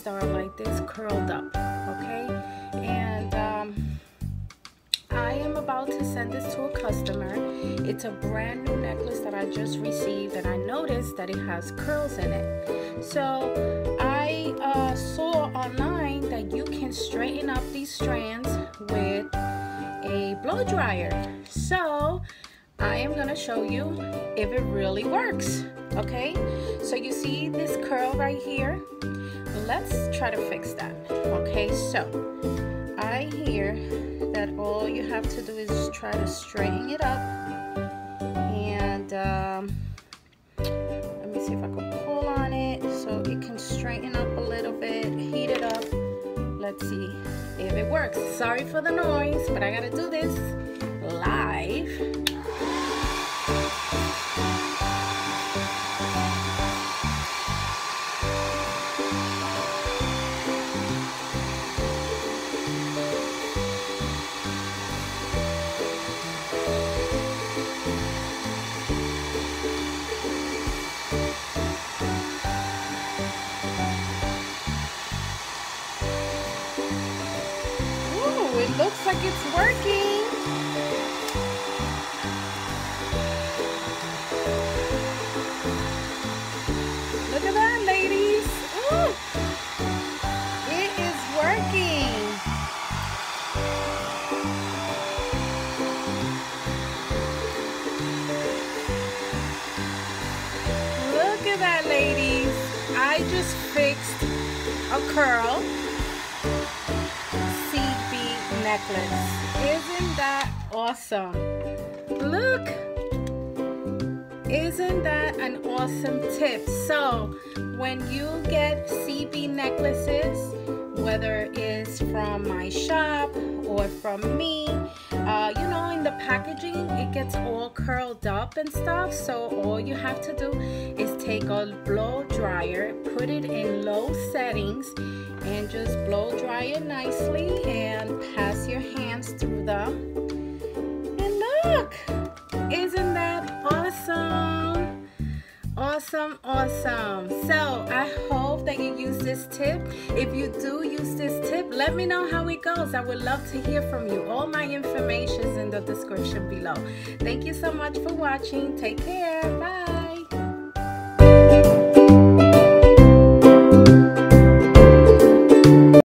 that are like this, curled up, okay? And I am about to send this to a customer. It's a brand new necklace that I just received, and I noticed that it has curls in it. So I saw online that you can straighten up these strands with a blow dryer. So I am gonna show you if it really works, okay? So you see this curl right here? Let's try to fix that, okay? So I hear that all you have to do is just try to straighten it up, and let me see if I can pull on it so it can straighten up a little bit, heat it up. Let's see if it works. Sorry for the noise, but I gotta do this live. It looks like it's working. Look at that, ladies. Ooh, it is working. Look at that, ladies. I just fixed a curl necklace. Isn't that awesome? Look, isn't that an awesome tip? So when you get CB necklaces, whether it's from my shop or from me, you know, in the packaging it gets all curled up and stuff. So all you have to do is take a blow dryer, put it in low settings, and just blow dry it nicely and pass your hands through them. And look, isn't that awesome? Awesome, awesome. So I hope that you use this tip. If you do use this tip, let me know how it goes. I would love to hear from you. All my information is in the description below. Thank you so much for watching. Take care. Bye.